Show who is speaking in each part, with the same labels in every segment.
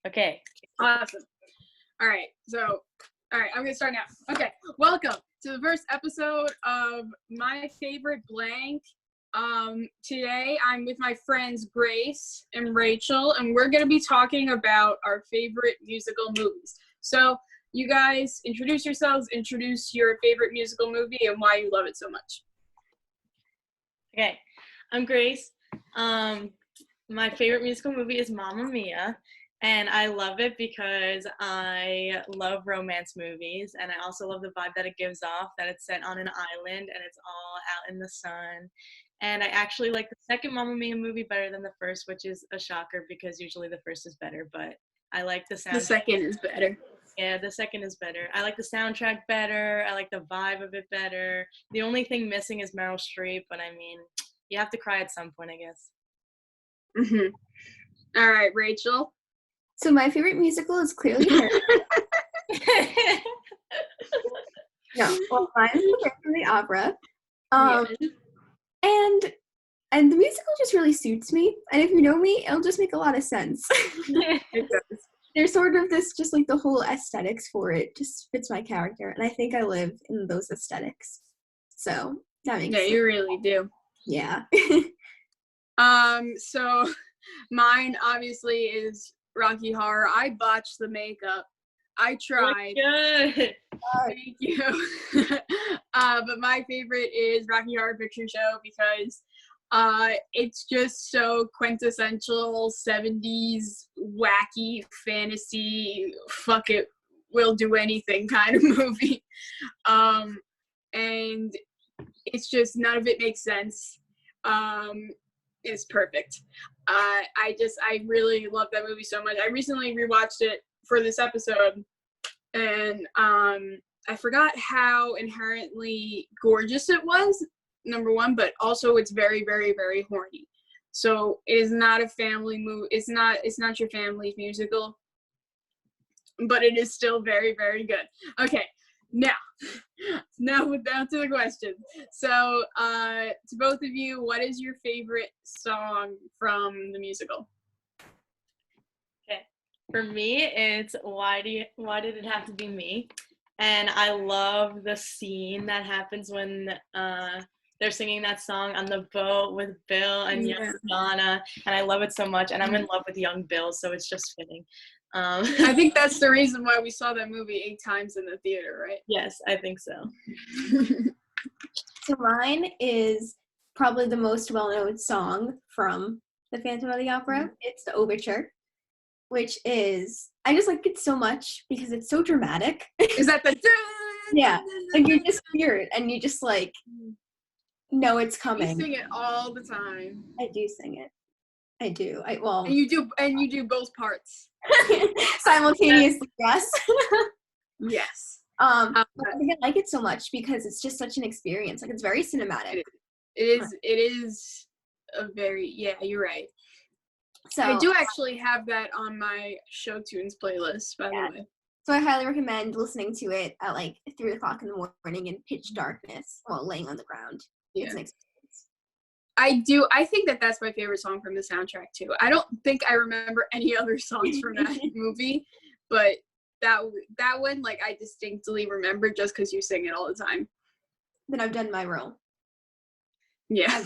Speaker 1: Okay.
Speaker 2: Awesome. All right. I'm gonna start now. Okay. Welcome to the first episode of My Favorite Blank. Today I'm with my friends Grace and Rachel, and we're gonna be talking about our favorite musical movies. So you guys introduce yourselves, introduce your favorite musical movie and why you love it so much.
Speaker 1: Okay. I'm Grace. My favorite musical movie is Mamma Mia, and I love it because I love romance movies, and I also love the vibe that it gives off, that it's set on an island and it's all out in the sun. And I actually like the second Mamma Mia movie better than the first, which is a shocker because usually the first is better, but I like the soundtrack.
Speaker 2: The second is better.
Speaker 1: Yeah, the second is better. I like the soundtrack better. I like the vibe of it better. The only thing missing is Meryl Streep, but I mean, you have to cry at some point, I guess.
Speaker 2: All right, Rachel.
Speaker 3: So my favorite musical is clearly her. No, well, mine's The Phantom of the Opera. And the musical just really suits me. And if you know me, it'll just make a lot of sense.
Speaker 2: It does.
Speaker 3: There's sort of this, just like the whole aesthetics for it just fits my character. And I think I live in those aesthetics. So that makes sense.
Speaker 2: Yeah, you really do.
Speaker 3: Yeah.
Speaker 2: So mine obviously is Rocky Horror. I botched the makeup. I tried.
Speaker 1: Good.
Speaker 2: Thank you. But my favorite is Rocky Horror Picture Show because it's just so quintessential 70s wacky fantasy, fuck it, we'll do anything kind of movie. And it's just, none of it makes sense. It's perfect. I really love that movie so much. I recently rewatched it for this episode, and I forgot how inherently gorgeous it was, number one, but also it's very, very, very horny. So it is not a family movie. It's not your family's musical, but it is still very, very good. Okay, now down to the question. So to both of you, what is your favorite song from the musical?
Speaker 1: Okay. For me, it's Why Did It Have to Be Me? And I love the scene that happens when they're singing that song on the boat with Bill and young Donna, and I love it so much, and I'm in love with young Bill, so it's just fitting.
Speaker 2: I think that's the reason why we saw that movie 8 times in the theater, right?
Speaker 1: Yes, I think so.
Speaker 3: So mine is probably the most well-known song from The Phantom of the Opera. It's the Overture, which is, I just like it so much because it's so dramatic.
Speaker 2: Is that the...
Speaker 3: Yeah, like you just hear it and you just like know it's coming.
Speaker 2: You sing it all the time.
Speaker 3: I do sing it. I do.
Speaker 2: And you do both parts.
Speaker 3: Simultaneously, yes.
Speaker 2: Yes.
Speaker 3: I think I like it so much because it's just such an experience. Like, it's very cinematic.
Speaker 2: It is a very, yeah, you're right.
Speaker 3: So
Speaker 2: I do actually have that on my show tunes playlist, by the way.
Speaker 3: So I highly recommend listening to it at like 3 o'clock in the morning in pitch darkness while laying on the ground.
Speaker 2: Yeah.
Speaker 3: It's an experience.
Speaker 2: I think that's my favorite song from the soundtrack too. I don't think I remember any other songs from that movie, but that one, like, I distinctly remember just because you sing it all the time.
Speaker 3: Then I've done my role.
Speaker 2: Yeah.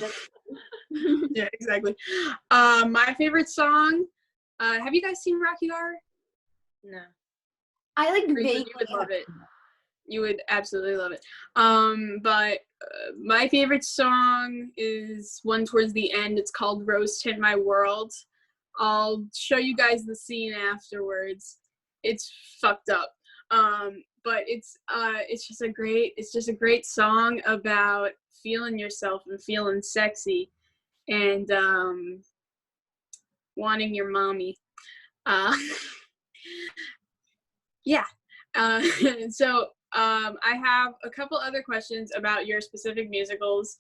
Speaker 2: Yeah, exactly. My favorite song, have you guys seen Rocky Horror?
Speaker 1: No.
Speaker 3: I like
Speaker 2: You
Speaker 3: vaguely.
Speaker 2: would love it. You would absolutely love it. But my favorite song is one towards the end. It's called Rose Tint My World. I'll show you guys the scene afterwards. It's fucked up. But it's just a great song about feeling yourself and feeling sexy and wanting your mommy. Yeah. So I have a couple other questions about your specific musicals.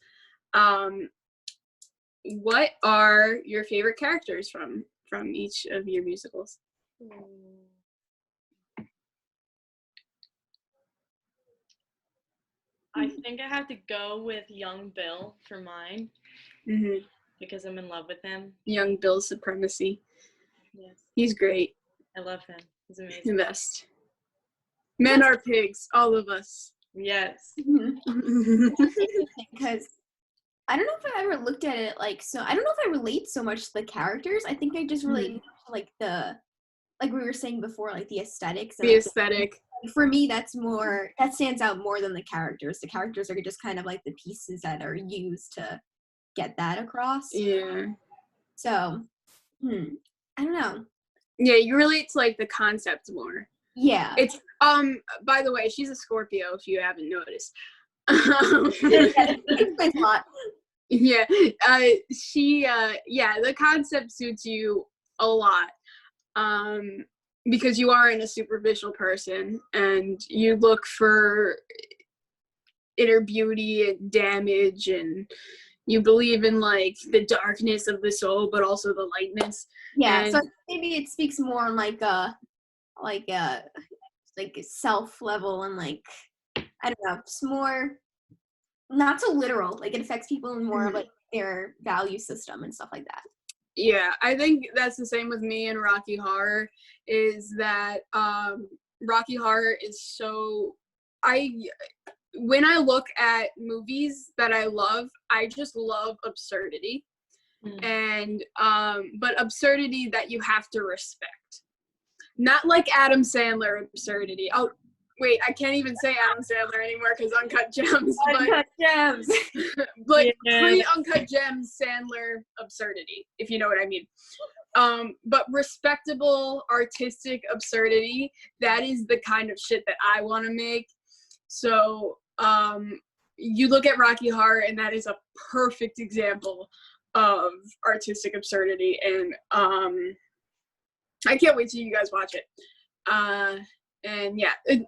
Speaker 2: What are your favorite characters from each of your musicals?
Speaker 1: I think I have to go with young Bill for mine. Because I'm in love with him.
Speaker 2: Young Bill supremacy.
Speaker 1: Yes.
Speaker 2: He's great.
Speaker 1: I love him. He's
Speaker 2: The
Speaker 1: amazing.
Speaker 2: best. Men are pigs, all of us.
Speaker 1: Yes.
Speaker 3: Because I don't know if I ever looked at it like so. I don't know if I relate so much to the characters. I think I just relate more to like like we were saying before, like the aesthetics. And,
Speaker 2: The
Speaker 3: like,
Speaker 2: aesthetic.
Speaker 3: for me, that stands out more than the characters. The characters are just kind of like the pieces that are used to get that across.
Speaker 2: Yeah.
Speaker 3: So, I don't know.
Speaker 2: Yeah, you relate to like the concept more.
Speaker 3: Yeah.
Speaker 2: It's by the way, she's a Scorpio if you haven't noticed.
Speaker 3: It explains a lot.
Speaker 2: Yeah. The concept suits you a lot. Because you aren't a superficial person and you look for inner beauty and damage, and you believe in like the darkness of the soul but also the lightness.
Speaker 3: Yeah,
Speaker 2: and
Speaker 3: so maybe it speaks more on like a self level, and like I don't know, it's more not so literal. Like it affects people in more of like their value system and stuff like that.
Speaker 2: Yeah, I think that's the same with me and Rocky Horror, is that Rocky Horror is so when I look at movies that I love, I just love absurdity. And but absurdity that you have to respect. Not like Adam Sandler absurdity. Oh, wait, I can't even say Adam Sandler anymore because Uncut Gems.
Speaker 3: Uncut Gems.
Speaker 2: But pre-Uncut Gems Sandler absurdity, if you know what I mean. But respectable, artistic absurdity, that is the kind of shit that I want to make. So you look at Rocky Horror, and that is a perfect example of artistic absurdity. And I can't wait till you guys watch it. And yeah. And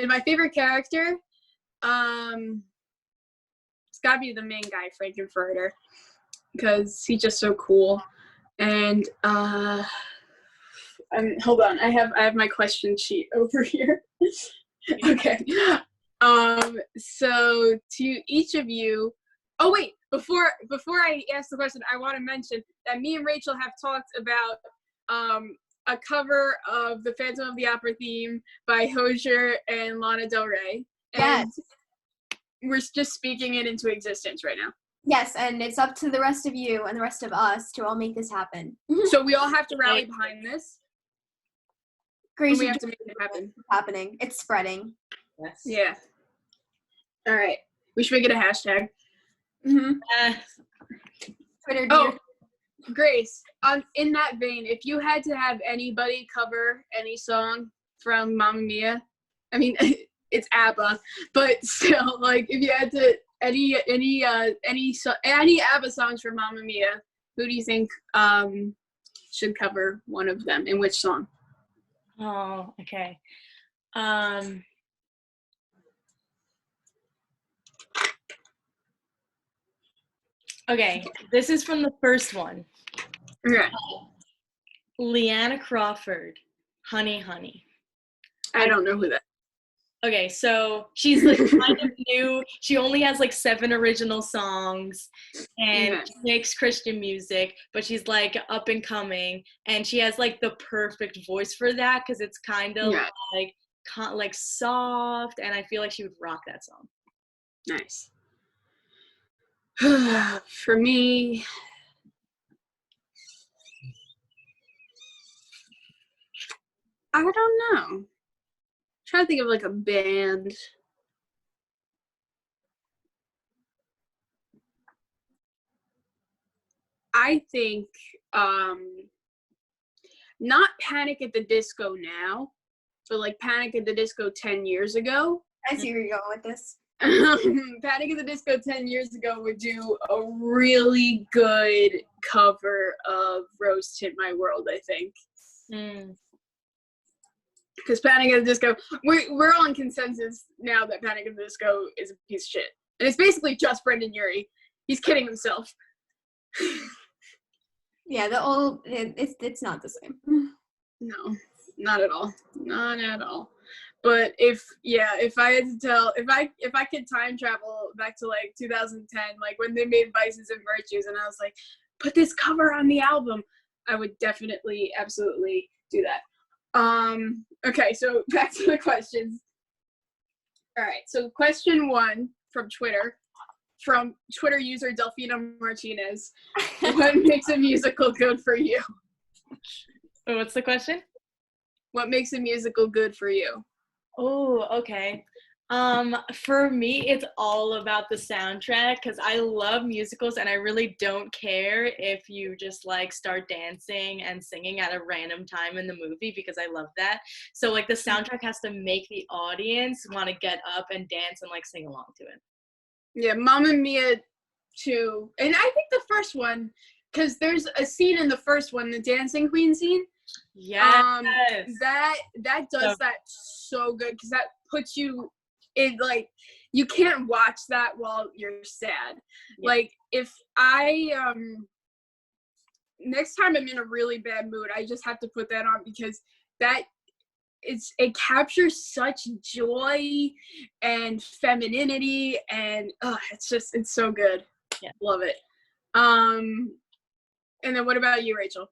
Speaker 2: my favorite character, it's gotta be the main guy, Frankenfurter, because he's just so cool. And hold on, I have my question sheet over here. Okay. So to each of you, oh wait, before I ask the question, I want to mention that me and Rachel have talked about a cover of the Phantom of the Opera theme by Hozier and Lana Del Rey. And
Speaker 3: Yes.
Speaker 2: We're just speaking it into existence right now.
Speaker 3: Yes, and it's up to the rest of you and the rest of us to all make this happen.
Speaker 2: So we all have to rally behind this.
Speaker 3: Grace,
Speaker 2: We have to make it happen.
Speaker 3: It's happening. It's spreading.
Speaker 1: Yes.
Speaker 2: Yeah. All right. We should make it a hashtag.
Speaker 3: Twitter.
Speaker 2: Oh, Grace, in that vein, if you had to have anybody cover any song from Mamma Mia, I mean, it's ABBA, but still, like, if you had to any ABBA songs from Mamma Mia, who do you think should cover one of them, and which song?
Speaker 1: Oh, okay. Okay, this is from the first one.
Speaker 2: Okay.
Speaker 1: Leanna Crawford, Honey Honey.
Speaker 2: I don't know who that.
Speaker 1: Okay, so she's like kind of new. She only has like 7 original songs, and she makes Christian music, but she's like up and coming, and she has like the perfect voice for that because it's kind of like soft, and I feel like she would rock that song.
Speaker 2: Nice. For me, I don't know. I'm trying to think of like a band. I think not Panic at the Disco now, but like Panic at the Disco 10 years ago.
Speaker 3: I see where you're going with this.
Speaker 2: Panic at the Disco 10 years ago would do a really good cover of Rose Tint My World, I think. Because Panic at the Disco, we're all in consensus now that Panic at the Disco is a piece of shit. And it's basically just Brendan Urie. He's kidding himself.
Speaker 3: Yeah, it's not the same.
Speaker 2: No, not at all. Not at all. But if I had to tell, if I could time travel back to like 2010, like when they made Vices and Virtues, and I was like, put this cover on the album, I would definitely, absolutely do that. Okay, so back to the questions. All right, so question 1 from Twitter user Delfina Martinez. What makes a musical good for you?
Speaker 1: What's the question?
Speaker 2: What makes a musical good for you?
Speaker 1: Oh, okay. For me, it's all about the soundtrack because I love musicals and I really don't care if you just like start dancing and singing at a random time in the movie because I love that. So like the soundtrack has to make the audience want to get up and dance and like sing along to it.
Speaker 2: Yeah, Mamma Mia 2. And I think the first one, because there's a scene in the first one, the dancing queen scene.
Speaker 1: Yes.
Speaker 2: That does that so good because that puts you in, like, you can't watch that while you're sad. Yeah. Like, if I next time I'm in a really bad mood, I just have to put that on because it captures such joy and femininity and it's so good.
Speaker 1: Yeah.
Speaker 2: Love it. And then what about you, Rachel?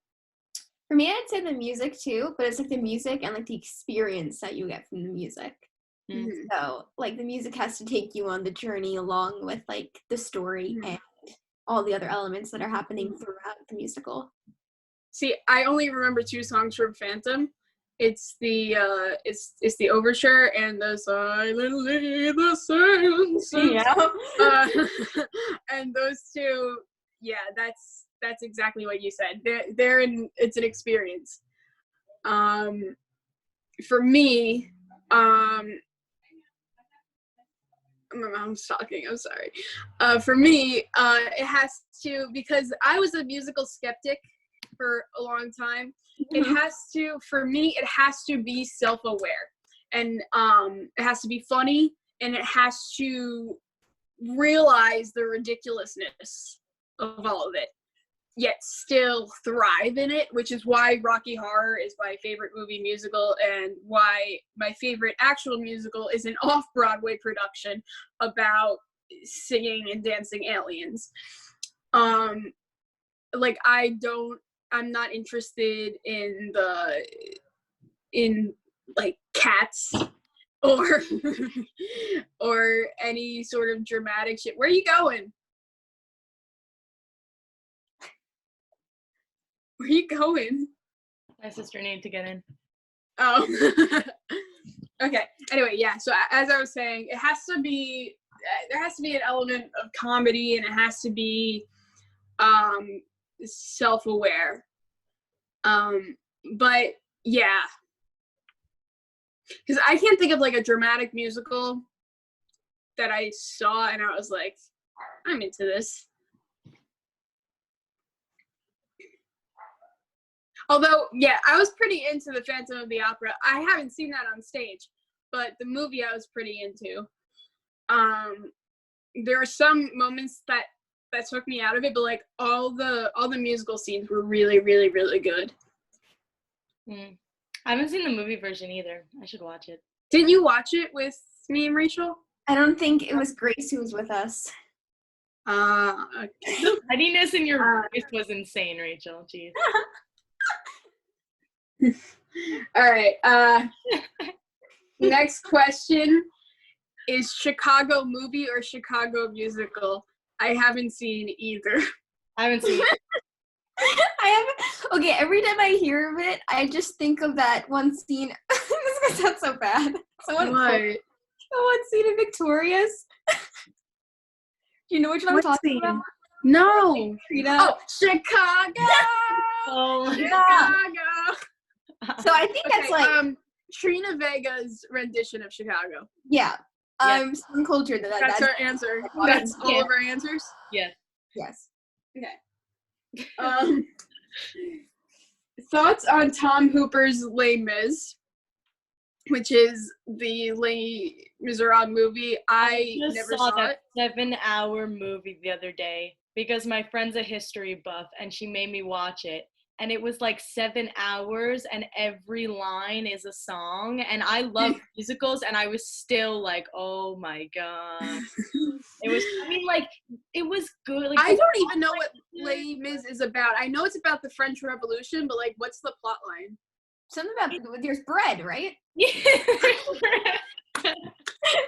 Speaker 3: For me, I'd say the music too, but it's like the music and like the experience that you get from the music.
Speaker 1: Mm-hmm.
Speaker 3: So like the music has to take you on the journey along with like the story and all the other elements that are happening throughout the musical.
Speaker 2: See, I only remember 2 songs from Phantom. It's the it's the overture and the silently the senses.
Speaker 3: Yeah.
Speaker 2: And those 2, yeah, that's exactly what you said. They're in, it's an experience. For me, my mom's talking, I'm sorry. For me, it has to, because I was a musical skeptic for a long time. It has to, for me, it has to be self-aware, and it has to be funny, and it has to realize the ridiculousness of all of it, yet still thrive in it, which is why Rocky Horror is my favorite movie musical, and why my favorite actual musical is an off-Broadway production about singing and dancing aliens. Like, I'm not interested in like Cats or or any sort of dramatic shit. Where are you going? Where are you going?
Speaker 1: My sister needed to get in.
Speaker 2: Oh. Okay. Anyway, yeah. So as I was saying, there has to be an element of comedy, and it has to be self-aware. But yeah, because I can't think of like a dramatic musical that I saw and I was like, I'm into this. Although, yeah, I was pretty into the Phantom of the Opera. I haven't seen that on stage, but the movie I was pretty into. There are some moments that took me out of it, but like all the musical scenes were really, really, really good.
Speaker 1: I haven't seen the movie version either. I should watch it.
Speaker 2: Didn't you watch it with me and Rachel?
Speaker 3: I don't think it was Grace who was with us.
Speaker 2: Okay.
Speaker 1: The pettiness in your voice was insane, Rachel. Jeez.
Speaker 2: All right. Next question is Chicago movie or Chicago musical? I haven't seen either.
Speaker 1: I haven't seen it.
Speaker 3: Okay, every time I hear of it, I just think of that one scene. This is gonna sound so bad. The one scene in Victorious. Do you know which one I'm talking about?
Speaker 2: No.
Speaker 3: Oh,
Speaker 2: Chicago!
Speaker 1: Oh my
Speaker 2: Chicago!
Speaker 3: So I think that's like
Speaker 2: Trina Vega's rendition of Chicago.
Speaker 3: Yeah. Some culture
Speaker 2: that's our answer. That's all of our answers?
Speaker 1: Yeah.
Speaker 3: Yes.
Speaker 2: Okay. Thoughts on Tom Hooper's Les Mis, which is the Les Miserables movie. I never saw
Speaker 1: that
Speaker 2: it.
Speaker 1: 7-hour movie the other day because my friend's a history buff and she made me watch it. And it was like 7 hours and every line is a song. And I love musicals and I was still like, oh my God. It was good. Like,
Speaker 2: I don't even know what Les Mis is about. I know it's about the French Revolution, but like, what's the plot line?
Speaker 3: Something about there's bread, right?
Speaker 1: Yeah.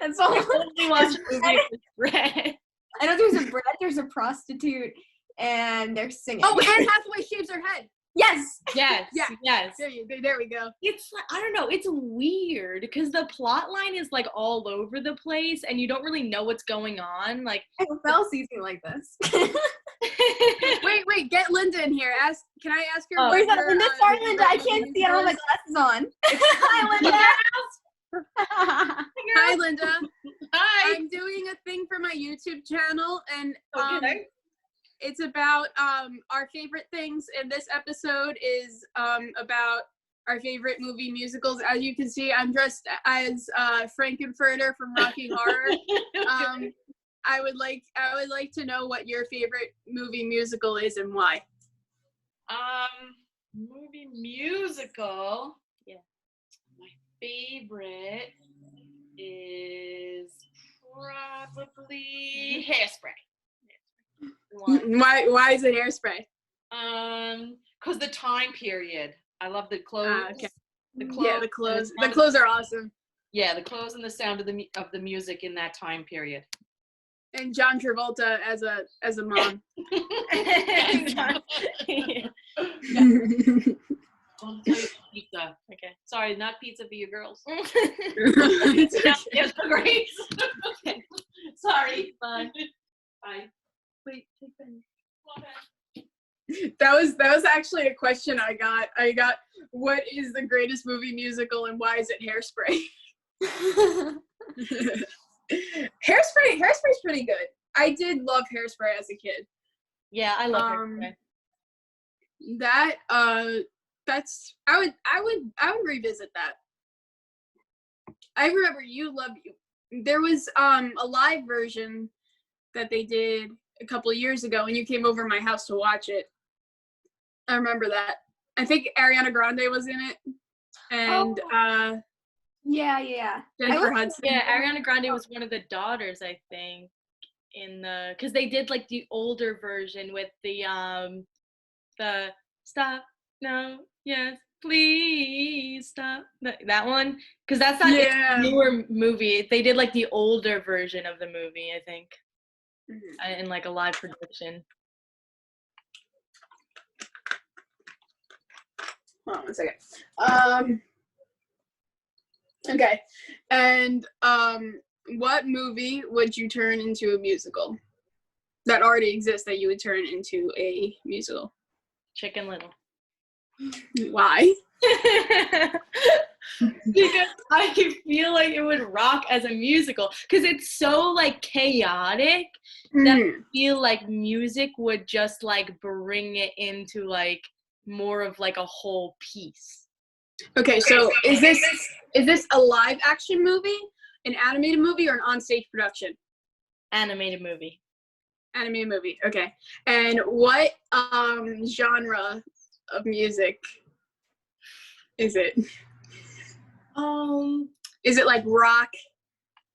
Speaker 3: That's all.
Speaker 1: I only watch a movie with bread.
Speaker 3: I know there's a bread, there's a prostitute, and they're singing.
Speaker 2: Oh, Anne Hathaway shaves her head.
Speaker 3: Yes.
Speaker 1: Yes.
Speaker 2: Yeah.
Speaker 1: Yes.
Speaker 2: There we go.
Speaker 1: It's like, I don't know, it's weird because the plot line is like all over the place and you don't really know what's going on. Like
Speaker 3: I fell season like this.
Speaker 2: Wait, get Linda in here. Can I ask her?
Speaker 3: Where's that Linda? Sorry, Linda, I can't see. I don't have my glasses on. Hi, Linda.
Speaker 2: Hi, Linda.
Speaker 1: Hi.
Speaker 2: I'm doing a thing for my YouTube channel, and
Speaker 1: Okay.
Speaker 2: it's about our favorite things, and this episode is about our favorite movie musicals. As you can see, I'm dressed as Frankenfurter from Rocky Horror. I would like to know what your favorite movie musical is and why.
Speaker 4: Movie musical. Yeah. My favorite is probably Hairspray.
Speaker 2: Why is it Hairspray?
Speaker 4: Cause the time period. I love the clothes.
Speaker 2: Okay.
Speaker 4: The clothes.
Speaker 2: Yeah, the clothes. The clothes are awesome.
Speaker 4: Yeah, the clothes and the sound of the music in that time period.
Speaker 2: And John Travolta as a mom.
Speaker 1: Yeah.
Speaker 4: I'll tell you pizza. Okay. Sorry, not pizza for you girls.
Speaker 2: It's okay.
Speaker 4: Yes, for Grace. Okay. Sorry. Bye. Bye.
Speaker 1: Wait, take them.
Speaker 2: That was actually a question I got. What is the greatest movie musical and why is it Hairspray? Hairspray's pretty good. I did love Hairspray as a kid.
Speaker 1: Yeah, I love Hairspray.
Speaker 2: That's I would revisit that. I remember there was a live version that they did a couple of years ago and you came over to my house to watch it. I remember that. I think Ariana Grande was in it. And
Speaker 3: Yeah.
Speaker 2: Jennifer Hudson.
Speaker 1: Yeah, Ariana Grande was one of the daughters, I think, because they did like the older version with the stop, no, yes, please stop, that one, because that's not a newer movie. They did like the older version of the movie, I think, in like a live production.
Speaker 2: Hold on 1 second. Okay. And what movie would you turn into a musical that already exists that you would turn into a musical?
Speaker 1: Chicken Little.
Speaker 2: Why?
Speaker 1: Because I feel like it would rock as a musical because it's so like chaotic that I feel like music would just like bring it into like more of like a whole piece.
Speaker 2: Okay, so is this a live action movie, an animated movie, or an onstage production?
Speaker 1: Animated movie.
Speaker 2: Animated movie. Okay. And what genre of music is it? Is it like rock?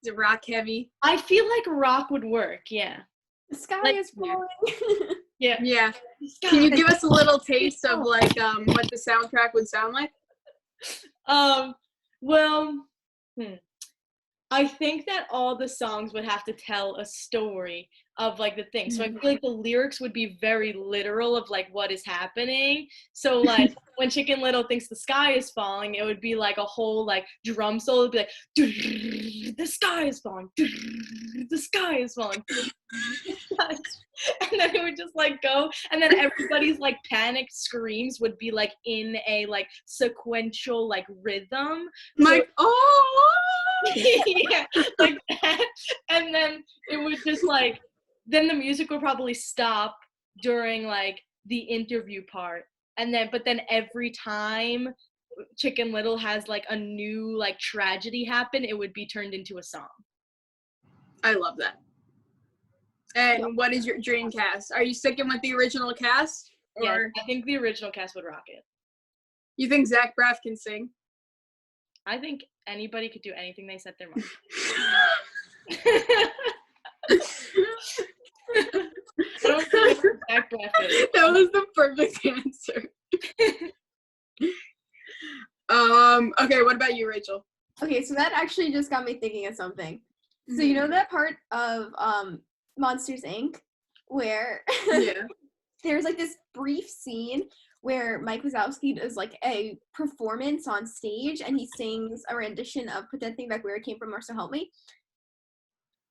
Speaker 2: Is it rock heavy?
Speaker 1: I feel like rock would work, yeah.
Speaker 3: The sky
Speaker 1: Like,
Speaker 3: is falling.
Speaker 1: Yeah.
Speaker 2: Yeah. Can you give us a little taste of like what the soundtrack would sound like?
Speaker 1: Well, I think that all the songs would have to tell a story of like the thing. So I feel like the lyrics would be very literal of like what is happening. So like when Chicken Little thinks the sky is falling, it would be like a whole like drum solo. It'd be like, the sky is falling, the sky is falling. And then it would just like go, and then everybody's like panicked screams would be like in a like sequential like rhythm.
Speaker 2: Like,
Speaker 1: Yeah, like that. And then it would just like, then the music would probably stop during like the interview part. And then, but then every time Chicken Little has like a new like tragedy happen, it would be turned into a song.
Speaker 2: I love that. And what is your dream cast? Are you sticking with the original cast? Or
Speaker 1: Yeah, I think the original cast would rock it.
Speaker 2: you think Zach Braff can sing?
Speaker 1: I think anybody could do anything they set their mind. I don't think Zach Braff is.
Speaker 2: That was the perfect answer. Okay, what about you, Rachel?
Speaker 3: Okay, so that actually just got me thinking of something. So you know that part of Monsters Inc. where
Speaker 2: Yeah.
Speaker 3: there's like this brief scene where Mike Wazowski does like a performance on stage and he sings a rendition of Put That Thing Back Where It Came From or So Help Me.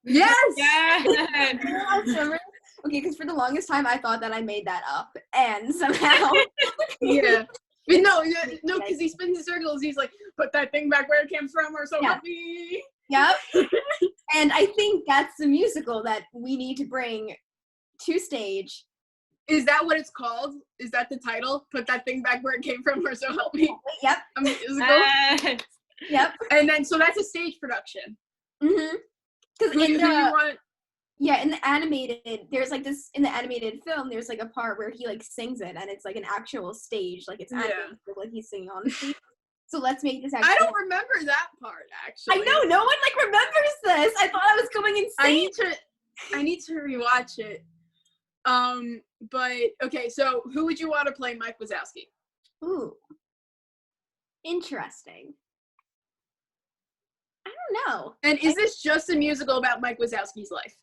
Speaker 2: Yes!
Speaker 1: Yeah.
Speaker 3: Okay, because for the longest time I thought that I made that up, and somehow
Speaker 2: Yeah. But no, because he spins in circles. He's like, put that thing back where it came from, or so help me.
Speaker 3: Yep. And I think that's the musical that we need to bring to stage.
Speaker 2: Is that what it's called? Is that the title? Put that thing back where it came from, or so help me.
Speaker 3: Yep.
Speaker 2: A musical.
Speaker 1: Yes.
Speaker 3: Yep.
Speaker 2: And then, so that's a stage production.
Speaker 3: Mm-hmm. Because
Speaker 2: Who you want?
Speaker 3: Yeah, in the animated, there's like this, in the animated film, there's like a part where he like sings it and it's like an actual stage, like it's animated, like he's singing on the stage. So let's make this actually.
Speaker 2: I don't remember that part, actually.
Speaker 3: I know, no one like remembers this. I thought I was going insane.
Speaker 2: I need to rewatch it. But, okay, so who would you want to play Mike Wazowski?
Speaker 3: Ooh. Interesting. I don't know.
Speaker 2: And is this just a musical about Mike Wazowski's life?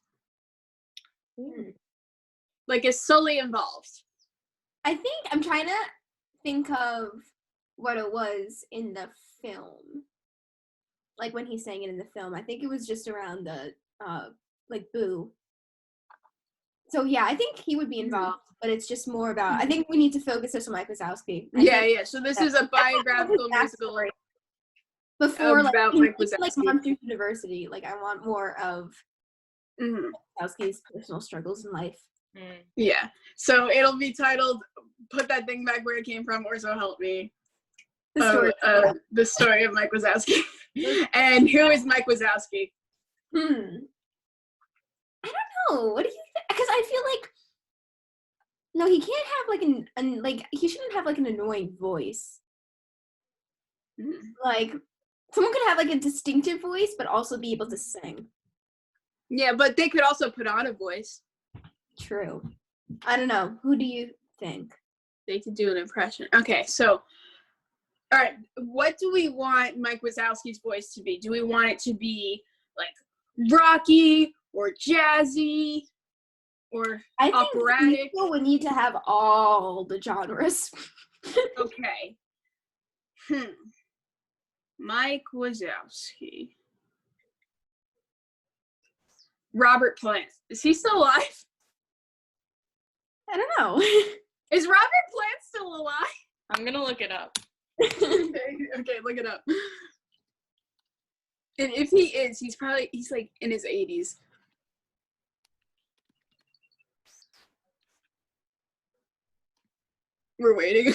Speaker 2: Like, is Sully involved?
Speaker 3: I think I'm trying to think of what it was in the film. Like when he sang it in the film. I think it was just around the like Boo. So yeah, I think he would be involved, but it's just more about I think we need to focus this on Mike Wazowski.
Speaker 2: Yeah. So this is a biographical musical
Speaker 3: before
Speaker 2: about
Speaker 3: like,
Speaker 2: Mike Wazowski.
Speaker 3: Like Monsters University. Like I want more of Wazowski's personal struggles in life.
Speaker 2: Yeah. So it'll be titled "Put That Thing Back Where It Came From, or So Help Me." The story of Mike Wazowski. And who is Mike Wazowski?
Speaker 3: I don't know. What do you think? Because I feel like no, he can't have like like he shouldn't have like an annoying voice. Like someone could have like a distinctive voice, but also be able to sing.
Speaker 2: Yeah, but they could also put on a voice.
Speaker 3: True. I don't know. Who do you think?
Speaker 2: They could do an impression. Okay, so, all right, what do we want Mike Wazowski's voice to be? Do we want it to be, like, rocky or jazzy or operatic?
Speaker 3: I think people would need to have all the genres.
Speaker 2: Okay. Mike Wazowski. Robert Plant. Is he still alive?
Speaker 3: I don't know.
Speaker 2: Is Robert Plant still alive?
Speaker 1: I'm gonna look it up.
Speaker 2: Okay, look it up. And if he is, he's like in his 80s. We're waiting.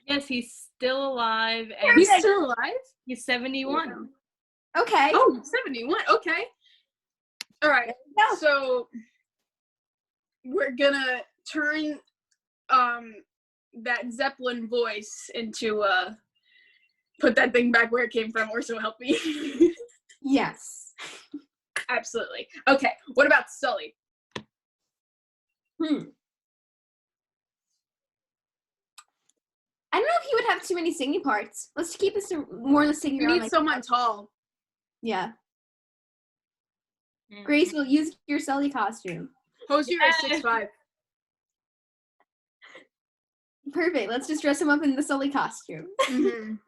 Speaker 1: Yes, he's still alive. And
Speaker 2: He's still alive?
Speaker 1: He's 71.
Speaker 3: Okay.
Speaker 2: Oh, 71. Okay. All right.
Speaker 3: No.
Speaker 2: So we're gonna turn that Zeppelin voice into put that thing back where it came from, or so help me.
Speaker 3: Yes.
Speaker 2: Absolutely. Okay. What about Sully?
Speaker 3: I don't know if he would have too many singing parts. Let's keep this to more of the singing.
Speaker 2: We need someone tall.
Speaker 3: Yeah. Grace will use your Sully costume.
Speaker 2: Hosier is 6'5".
Speaker 3: Perfect. Let's just dress him up in the Sully costume.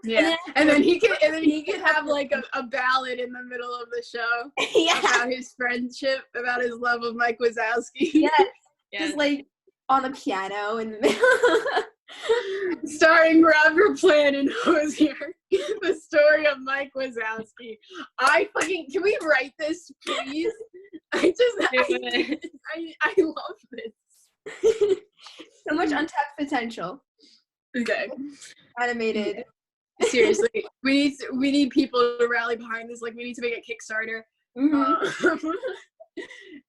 Speaker 2: Yeah, and then he could have like a ballad in the middle of the show.
Speaker 3: Yeah.
Speaker 2: About his friendship, about his love of Mike Wazowski.
Speaker 3: Yes. Just like on the piano in the middle.
Speaker 2: Starring Robert Plant and Hosier, the story of Mike Wazowski. Can we write this, please? I love this.
Speaker 3: So much untapped potential.
Speaker 2: Okay.
Speaker 3: Animated.
Speaker 2: Seriously, we need people to rally behind this. Like, we need to make a Kickstarter.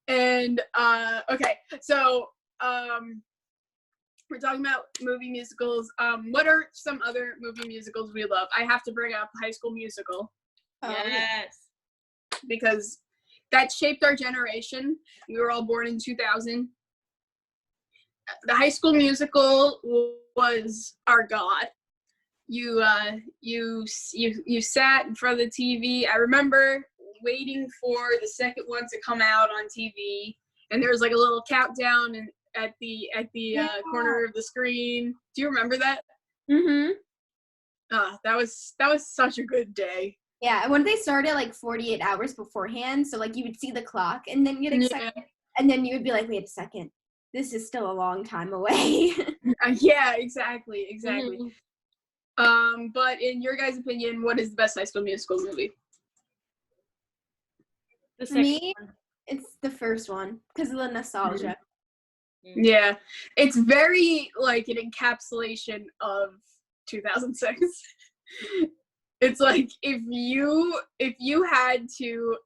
Speaker 2: And okay, so we're talking about movie musicals. What are some other movie musicals we love? I have to bring up High School Musical.
Speaker 1: Yes.
Speaker 2: Because that shaped our generation. We were all born in 2000. The High School Musical was our god. you sat in front of the TV. I remember waiting for the second one to come out on TV, and there was like a little countdown and at the corner of the screen. Do you remember that?
Speaker 3: Mm-hmm.
Speaker 2: That was such a good day.
Speaker 3: Yeah, and when they started like 48 hours beforehand, so like you would see the clock and then get excited, and then you would be like, wait a second, this is still a long time away.
Speaker 2: Yeah, exactly.
Speaker 1: Mm-hmm.
Speaker 2: But in your guys' opinion, what is the best High School Musical movie?
Speaker 1: The
Speaker 3: For
Speaker 1: second
Speaker 3: me,
Speaker 1: one.
Speaker 3: it's the first one because of the nostalgia.
Speaker 2: Yeah, it's very like an encapsulation of 2006. It's like if you had to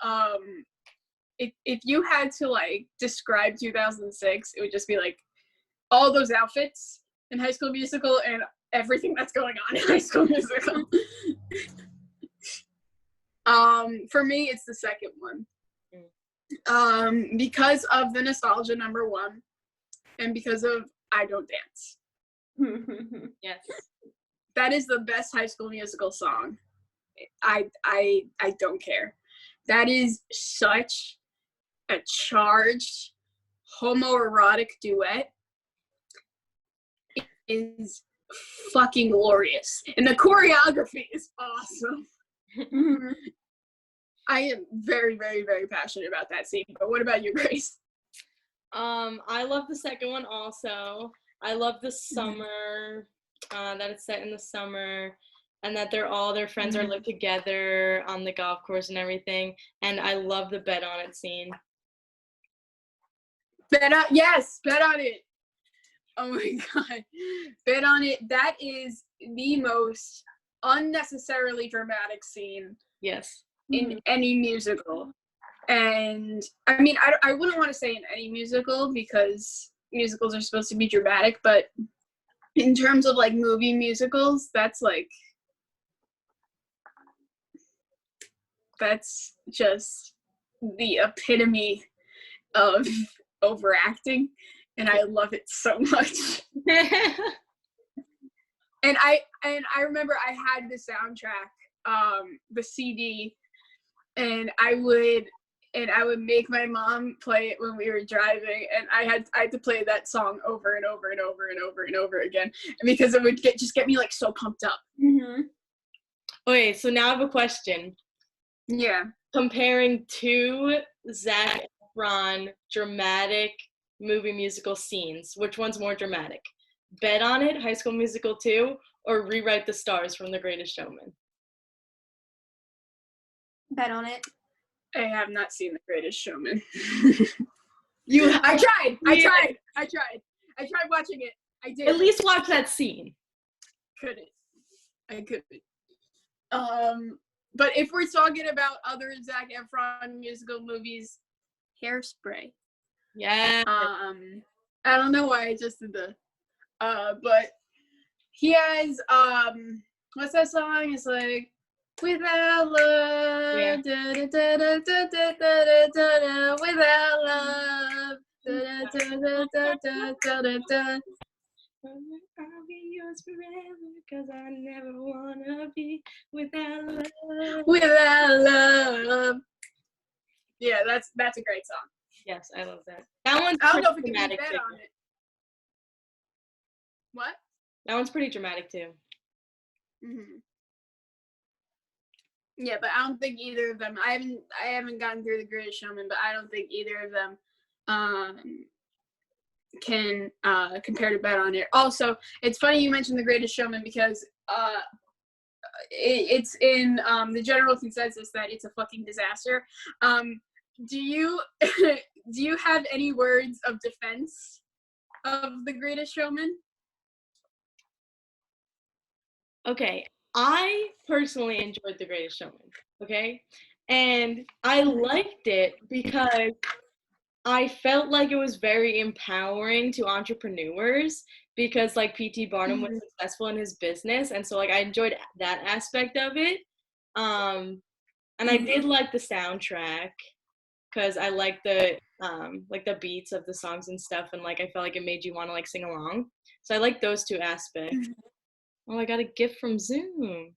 Speaker 2: if you had to like describe 2006, it would just be like all those outfits in High School Musical and everything that's going on in High School Musical. For me, it's the second one. Because of the nostalgia, number one, and because of I Don't Dance.
Speaker 1: Yes.
Speaker 2: That is the best High School Musical song. I don't care. That is such a charged homoerotic duet. It is fucking glorious. And the choreography is awesome. I am very, very, very passionate about that scene. But what about you, Grace?
Speaker 1: I love the second one also. I love the summer, that it's set in the summer, and that their friends are live together on the golf course and everything. And I love the bet on it scene.
Speaker 2: Yes, bet on it. Oh my god. Bet on it. That is the most unnecessarily dramatic scene.
Speaker 1: Yes.
Speaker 2: In any musical. And I mean, I wouldn't want to say in any musical because musicals are supposed to be dramatic, but in terms of like movie musicals, that's just the epitome of overacting, and I love it so much. And I remember I had the soundtrack, the CD, and I would make my mom play it when we were driving, and I had to play that song over and over and over and over and over again because it would get me like so pumped up.
Speaker 1: Okay, so now I have a question.
Speaker 2: Yeah.
Speaker 1: Comparing two Zac Efron dramatic movie musical scenes, which one's more dramatic? Bet on It, High School Musical 2, or Rewrite the Stars from The Greatest Showman?
Speaker 3: Bet on It.
Speaker 2: I have not seen The Greatest Showman.
Speaker 1: I
Speaker 2: tried watching it. I did.
Speaker 1: At least watch that scene.
Speaker 2: I couldn't. But if we're talking about other Zac Efron musical movies, Hairspray.
Speaker 1: Yeah.
Speaker 2: I don't know why I just did but he has what's that song? It's like without love,
Speaker 1: Yeah.
Speaker 2: da, da, da, da, da, da, da, da, da, without love, da, da, da, da, da, da, da, da.
Speaker 1: I'll be yours forever, 'cause I never wanna be without love.
Speaker 2: Without love. Yeah, that's a great song.
Speaker 1: Yes, I love that. That one's
Speaker 2: I don't know if
Speaker 1: pretty
Speaker 2: we can
Speaker 1: dramatic
Speaker 2: bet
Speaker 1: too.
Speaker 2: on it. What?
Speaker 1: That one's pretty dramatic too.
Speaker 2: Yeah, but I don't think either of them. I haven't gotten through The Greatest Showman, but I don't think either of them can compare to Bet on It. Also, it's funny you mentioned The Greatest Showman because it's in the general consensus that it's a fucking disaster. Do you have any words of defense of The Greatest Showman?
Speaker 1: Okay, I personally enjoyed The Greatest Showman, okay? And I liked it because I felt like it was very empowering to entrepreneurs because like P.T. Barnum was successful in his business, and so like I enjoyed that aspect of it. And I did like the soundtrack because I like the beats of the songs and stuff, and like I felt like it made you want to like sing along. So I like those two aspects. Oh, I got a gift from Zoom.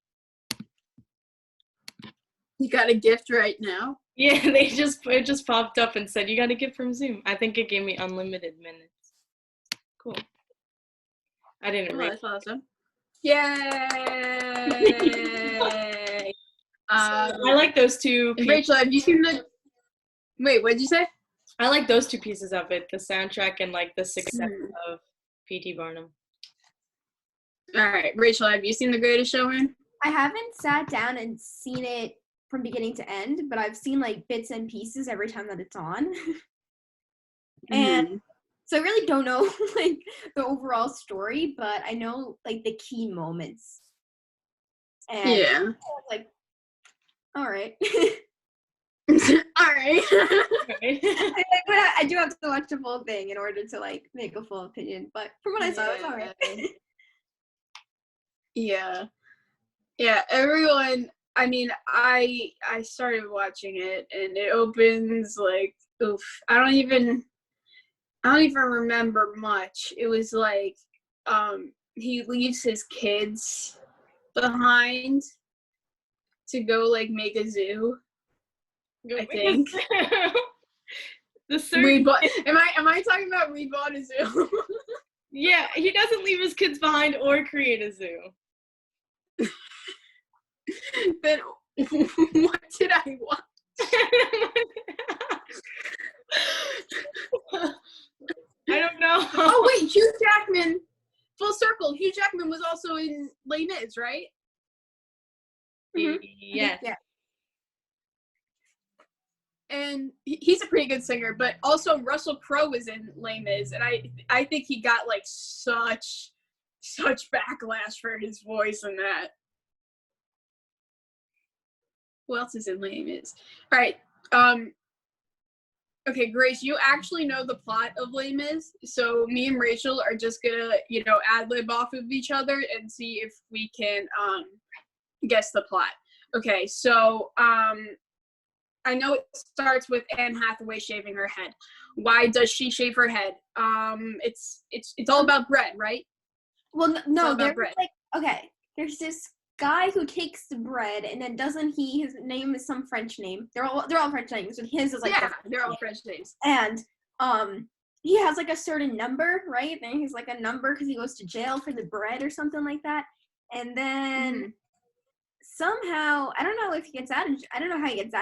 Speaker 2: You got a gift right now?
Speaker 1: Yeah, it just popped up and said you got a gift from Zoom. I think it gave me unlimited minutes. Cool. I didn't read.
Speaker 2: That's awesome. Yay!
Speaker 1: I like those two pieces.
Speaker 2: Rachel, have you seen the? Wait, what'd you say?
Speaker 1: I like those two pieces of it, the soundtrack and like the success of P.T. Barnum.
Speaker 2: All right, Rachel, have you seen The Greatest Showman?
Speaker 3: I haven't sat down and seen it from beginning to end, but I've seen like bits and pieces every time that it's on. And so I really don't know like the overall story, but I know like the key moments. And
Speaker 2: yeah.
Speaker 3: I was like, all right.
Speaker 2: All right.
Speaker 3: I do have to watch the full thing in order to like make a full opinion, but from what I saw, it's all right.
Speaker 2: Yeah. Yeah, everyone, I mean, I started watching it and it opens like, oof, I don't even remember much. It was like, he leaves his kids behind to go like make a zoo. I think. Am I talking about we bought a zoo?
Speaker 1: Yeah, he doesn't leave his kids behind or create a zoo.
Speaker 2: Then what did I watch?
Speaker 1: I don't know.
Speaker 2: Oh wait, Hugh Jackman. Full circle. Hugh Jackman was also in Les Mis, right?
Speaker 1: Mm-hmm. Yes.
Speaker 3: Yeah.
Speaker 2: And he's a pretty good singer, but also Russell Crowe was in Les Mis, and I think he got like such backlash for his voice in that. Who else is in Les Mis? All right. Okay, Grace, you actually know the plot of Les Mis, so me and Rachel are just gonna, ad-lib off of each other and see if we can guess the plot. Okay, so I know it starts with Anne Hathaway shaving her head. Why does she shave her head? It's all about bread, right?
Speaker 3: Well, no, there's
Speaker 2: bread.
Speaker 3: like, okay, there's this guy who takes the bread, and then his name is some French name. They're all French names, but his is like
Speaker 2: they're all French names.
Speaker 3: And he has like a certain number, right? And he's like a number because he goes to jail for the bread or something like that. And then somehow, I don't know how he gets out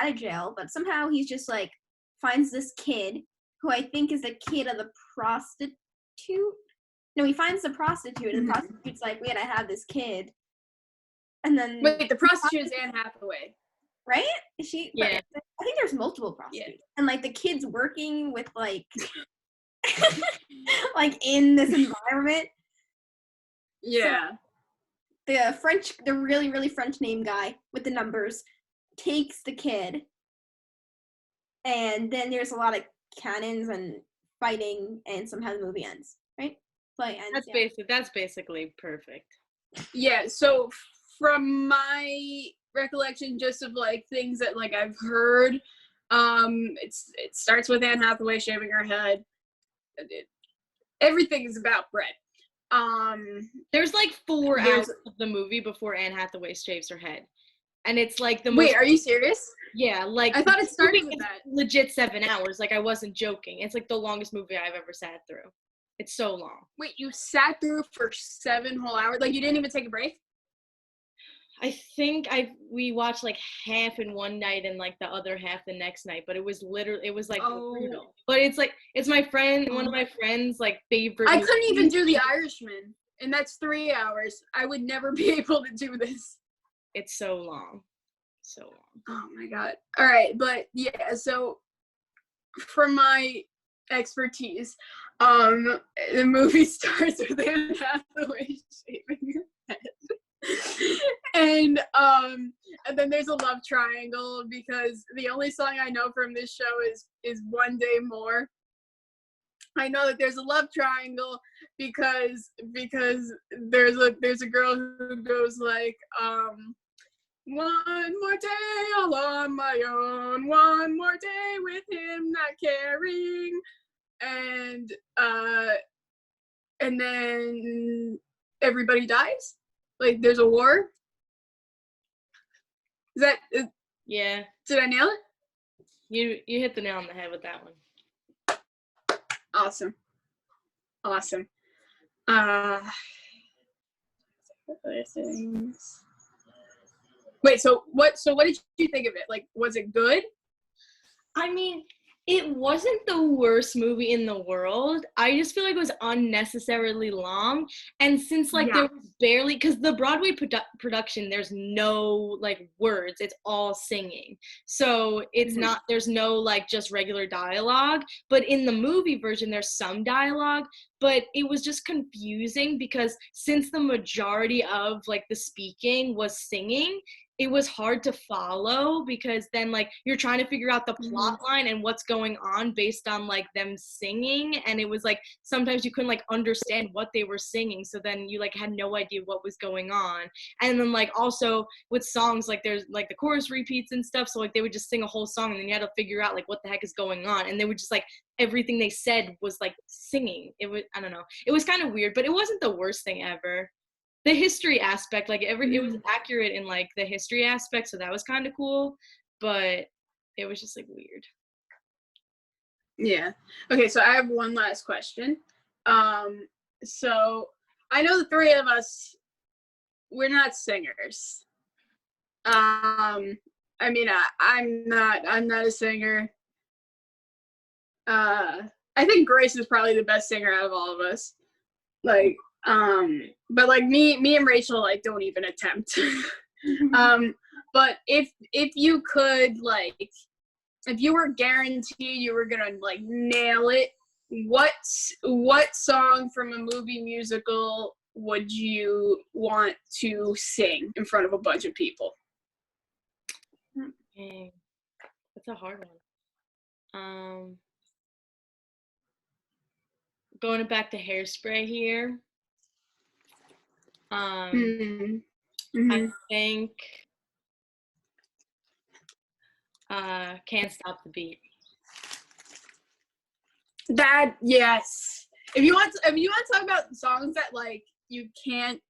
Speaker 3: of jail, but somehow he's just like finds this kid who I think is the kid of the prostitute. No, he finds the prostitute, and the prostitute's like, we gotta have this kid. And then
Speaker 2: wait, the prostitute is Anne Hathaway,
Speaker 3: right? Is she?
Speaker 1: Yeah.
Speaker 3: I think there's multiple prostitutes, and like the kid's working with like, like in this environment.
Speaker 2: Yeah.
Speaker 3: So the really really French name guy with the numbers takes the kid, and then there's a lot of cannons and fighting, and somehow the movie ends. Right? Play ends.
Speaker 1: That's basically perfect.
Speaker 2: Yeah. So from my recollection, just of like things that like I've heard, it starts with Anne Hathaway shaving her head. Everything is about bread.
Speaker 1: There's like 4 hours of the movie before Anne Hathaway shaves her head, and it's like the most.
Speaker 2: Wait, are you serious?
Speaker 1: Yeah, like
Speaker 2: I thought it started with that.
Speaker 1: Legit 7 hours. Like I wasn't joking. It's like the longest movie I've ever sat through. It's so long.
Speaker 2: Wait, you sat through for 7 whole hours? Like you didn't even take a break?
Speaker 1: I think we watched like half in one night and like the other half the next night, but it was like brutal. But it's like it's my friend, one of my friends like favorite.
Speaker 2: I couldn't even do The Irishman, and that's 3 hours. I would never be able to do this.
Speaker 1: It's so long. So long.
Speaker 2: Oh my god. All right, but yeah, so from my expertise, the movie starts with Anne Hathaway shaving her head. And then there's a love triangle because the only song I know from this show is One Day More. I know that there's a love triangle because there's a girl who goes like one more day all on my own, one more day with him not caring, and then everybody dies. Like, there's a war?
Speaker 1: Yeah,
Speaker 2: Did I nail it?
Speaker 1: you hit the nail on the head with that one.
Speaker 2: Awesome. Other things. Wait, so what did you think of it? Like, was it good?
Speaker 1: I mean, it wasn't the worst movie in the world. I just feel like it was unnecessarily long. And since, like, there was barely, because the Broadway production, there's no, like, words. It's all singing. So it's not, there's no, like, just regular dialogue. But in the movie version, there's some dialogue. But it was just confusing because since the majority of, like, the speaking was singing, it was hard to follow because then, like, you're trying to figure out the plot line and what's going on based on, like, them singing, and it was like sometimes you couldn't, like, understand what they were singing, so then you, like, had no idea what was going on. And then, like, also with songs, like, there's, like, the chorus repeats and stuff, so, like, they would just sing a whole song and then you had to figure out, like, what the heck is going on, and they would just, like, everything they said was, like, singing. It was, I don't know, it was kind of weird, but it wasn't the worst thing ever. The history aspect, like, it was accurate in, like, the history aspect, so that was kind of cool, but it was just, like, weird.
Speaker 2: Yeah. Okay, so I have one last question. So I know the three of us, we're not singers. I mean, I'm not a singer. I think Grace is probably the best singer out of all of us. Like, but, like, me and Rachel, like, don't even attempt. But if you could, like, if you were guaranteed you were gonna, like, nail it, what song from a movie musical would you want to sing in front of a bunch of people?
Speaker 1: Dang. That's a hard one. Going back to Hairspray here. I think Can't Stop the Beat.
Speaker 2: That, yes. If you want to talk about songs that, like, you can't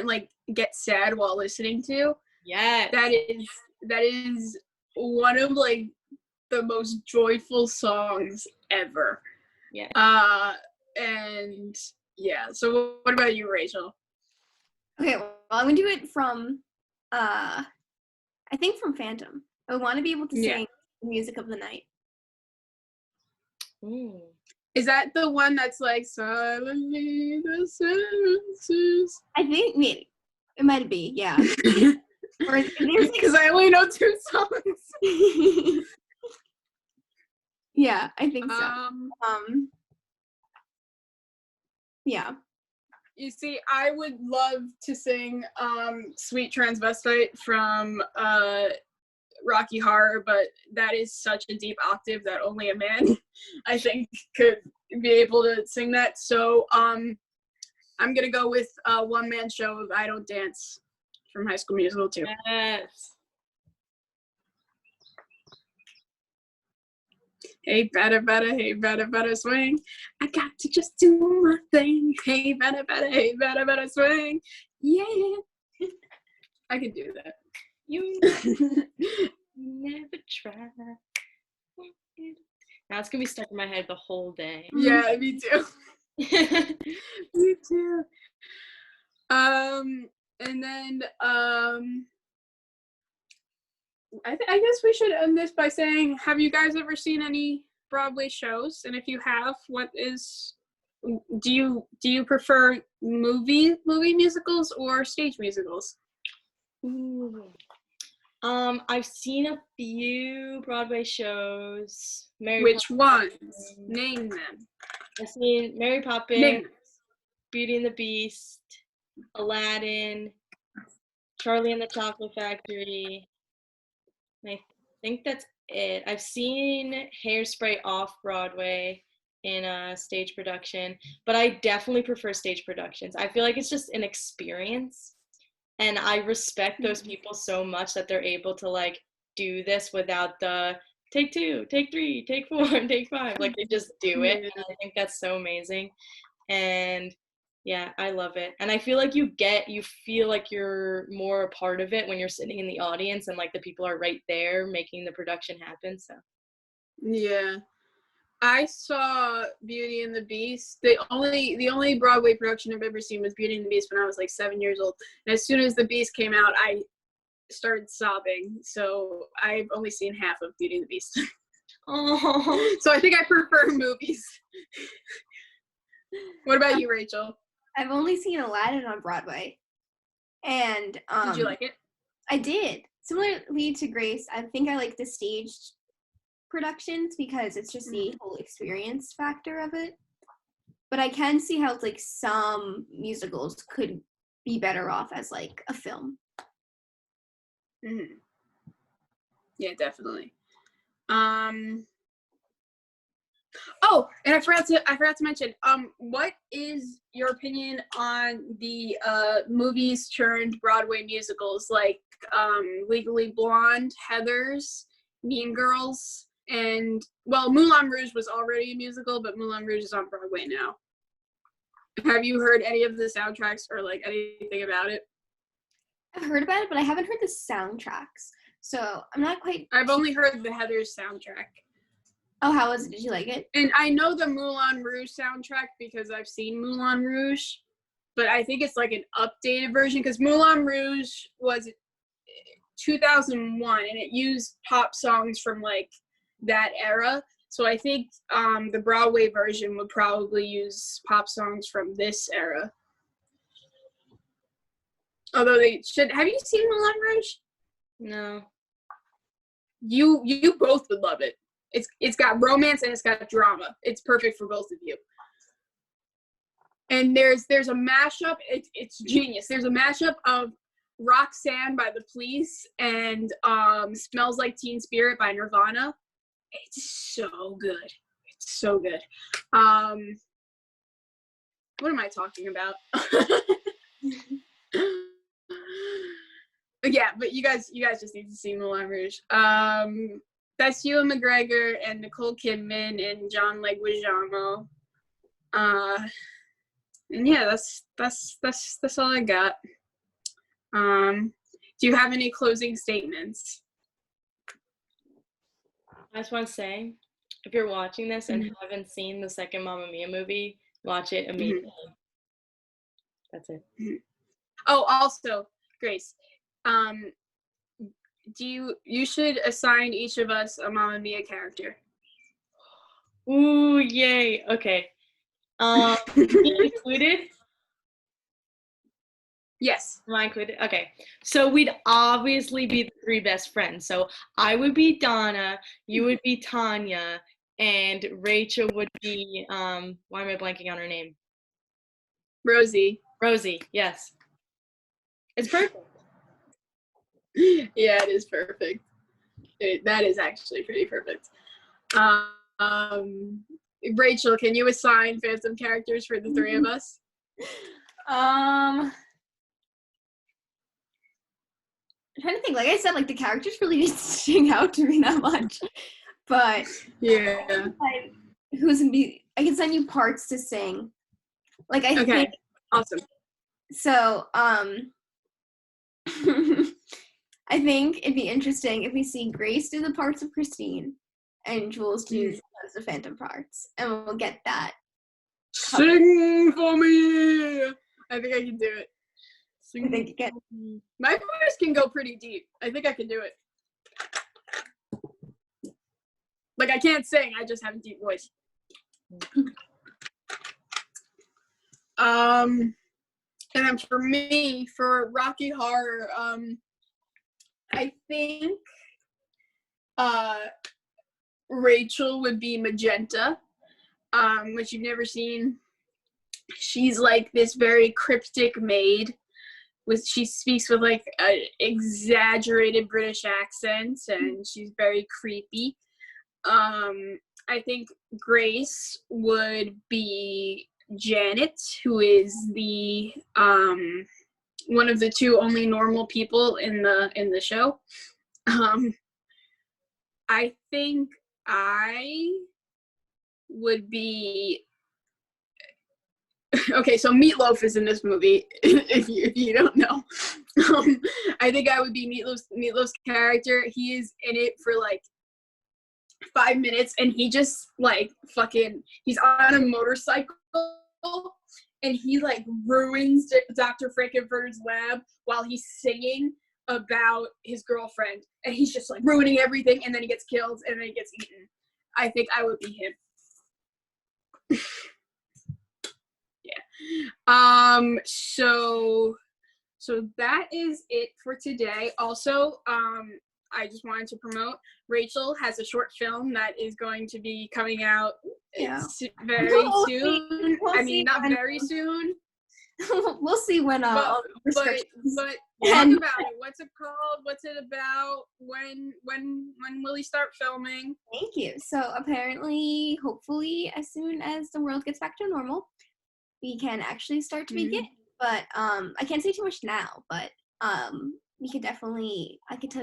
Speaker 2: like get sad while listening to,
Speaker 1: yes,
Speaker 2: that is one of, like, the most joyful songs ever.
Speaker 1: Yeah.
Speaker 2: And yeah. So what about you, Rachel?
Speaker 3: Okay, well, I'm gonna do it from, I think from Phantom. I want to be able to sing the music of the night.
Speaker 1: Ooh.
Speaker 2: Is that the one that's like silently the senses?
Speaker 3: I think maybe it might be, yeah. Or
Speaker 2: because I only know 2 songs.
Speaker 3: Yeah, I think so. Yeah.
Speaker 2: You see, I would love to sing Sweet Transvestite from Rocky Horror, but that is such a deep octave that only a man, I think, could be able to sing that. So I'm gonna go with One Man Show of I Don't Dance from High School Musical 2.
Speaker 1: Yes.
Speaker 2: Hey, better swing. I got to just do my thing. Hey, better swing. Yeah. I can do that.
Speaker 1: You never try. Now it's gonna be stuck in my head the whole day.
Speaker 2: Yeah, me too. Me too. And then I guess we should end this by saying, have you guys ever seen any Broadway shows? And if you have, do you prefer movie musicals or stage musicals?
Speaker 1: Ooh. I've seen a few Broadway shows.
Speaker 2: Which ones? Name them.
Speaker 1: I've seen Mary Poppins, Beauty and the Beast, Aladdin, Charlie and the Chocolate Factory. I think that's it. I've seen Hairspray off Broadway in a stage production, but I definitely prefer stage productions. I feel like it's just an experience, and I respect those people so much that they're able to, like, do this without the take 2, take 3, take 4, and take 5. Like, they just do it, and I think that's so amazing. And Yeah, I love it. And I feel like you feel like you're more a part of it when you're sitting in the audience and like the people are right there making the production happen. So
Speaker 2: Yeah. I saw Beauty and the Beast. The only Broadway production I've ever seen was Beauty and the Beast when I was like 7 years old. And as soon as the Beast came out, I started sobbing. So I've only seen half of Beauty and the Beast.
Speaker 1: oh,
Speaker 2: So I think I prefer movies. What about you, Rachel?
Speaker 3: I've only seen Aladdin on Broadway. And
Speaker 2: Did you like it?
Speaker 3: I did. Similarly to Grace, I think I like the staged productions because it's just the whole experience factor of it. But I can see how like some musicals could be better off as like a film.
Speaker 2: Mm-hmm. Yeah, definitely. Oh, and I forgot to mention. What is your opinion on the movies turned Broadway musicals like Legally Blonde, Heathers, Mean Girls, and well, Moulin Rouge was already a musical, but Moulin Rouge is on Broadway now. Have you heard any of the soundtracks or like anything about it?
Speaker 3: I've heard about it, but I haven't heard the soundtracks. So I'm not quite.
Speaker 2: I've only heard the Heathers soundtrack.
Speaker 3: Oh, how was it? Did you like it?
Speaker 2: And I know the Moulin Rouge soundtrack because I've seen Moulin Rouge, but I think it's like an updated version because Moulin Rouge was 2001 and it used pop songs from like that era. So I think the Broadway version would probably use pop songs from this era. Although they should. Have you seen Moulin Rouge?
Speaker 1: no.
Speaker 2: You both would love it. It's got romance and it's got drama. It's perfect for both of you. And there's a mashup. It's genius. There's a mashup of Roxanne by The Police and Smells Like Teen Spirit by Nirvana. It's so good. It's so good. What am I talking about? Yeah, but you guys just need to see Moulin Rouge. That's Ewan McGregor and Nicole Kidman and John Leguizamo. And yeah, that's all I got. Do you have any closing statements?
Speaker 1: I just want to say, if you're watching this and haven't seen the second Mamma Mia movie, watch it immediately. That's it.
Speaker 2: Oh, also, Grace, you should assign each of us a Mamma Mia character.
Speaker 1: Ooh, yay. Okay. Me included?
Speaker 2: Yes.
Speaker 1: Am I included? Okay. So we'd obviously be the three best friends. So I would be Donna, you would be Tanya, and Rachel would be, why am I blanking on her name?
Speaker 2: Rosie.
Speaker 1: Rosie, yes. It's perfect.
Speaker 2: Yeah, it is perfect. That is actually pretty perfect. Rachel, can you assign Phantom characters for the three of us?
Speaker 3: I'm trying to think. Like I said, like the characters really didn't sting out to me that much. But
Speaker 2: yeah,
Speaker 3: who's gonna be? I can send you parts to sing. Like I think.
Speaker 2: Awesome.
Speaker 3: So I think it'd be interesting if we see Grace do the parts of Christine and Jules do the Phantom parts, and we'll get that.
Speaker 2: Sing for me. I think I can do it.
Speaker 3: I think you can.
Speaker 2: My voice can go pretty deep. I think I can do it. Like I can't sing. I just have a deep voice. And then for me, for Rocky Horror, I think Rachel would be Magenta, which you've never seen. She's like this very cryptic maid. She speaks with like an exaggerated British accent, and she's very creepy. I think Grace would be Janet, who is the one of the two only normal people in the show. I think I would be okay, so Meatloaf is in this movie, if you don't know. I think I would be Meatloaf's character. He is in it for like 5 minutes, and he just like he's on a motorcycle, and he like ruins Dr. Frankenfurter's lab while he's singing about his girlfriend, and he's just like ruining everything, and then he gets killed, and then he gets eaten. I think I would be him. Yeah. So that is it for today. Also, I just wanted to promote, Rachel has a short film that is going to be coming out very soon. I mean, not very soon.
Speaker 3: We'll see when
Speaker 2: but talk about it. What's it called? What's it about? When will he start filming?
Speaker 3: Thank you. So apparently, hopefully, as soon as the world gets back to normal, we can actually start to begin. But I can't say too much now. But we could definitely,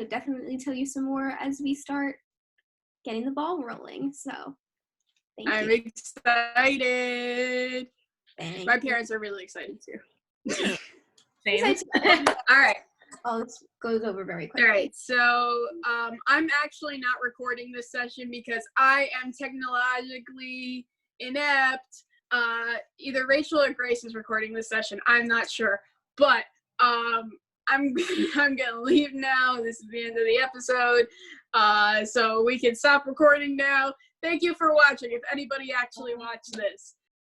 Speaker 3: definitely tell you some more as we start getting the ball rolling. So
Speaker 2: I'm excited.
Speaker 3: Thank
Speaker 2: My
Speaker 3: you.
Speaker 2: parents are really excited too.
Speaker 1: Same.
Speaker 2: All right.
Speaker 3: Oh, it goes over very quickly.
Speaker 2: All right. So I'm actually not recording this session because I am technologically inept. Either Rachel or Grace is recording this session. I'm not sure, but I'm gonna leave now. This is the end of the episode. So we can stop recording now. Thank you for watching. If anybody actually watched this.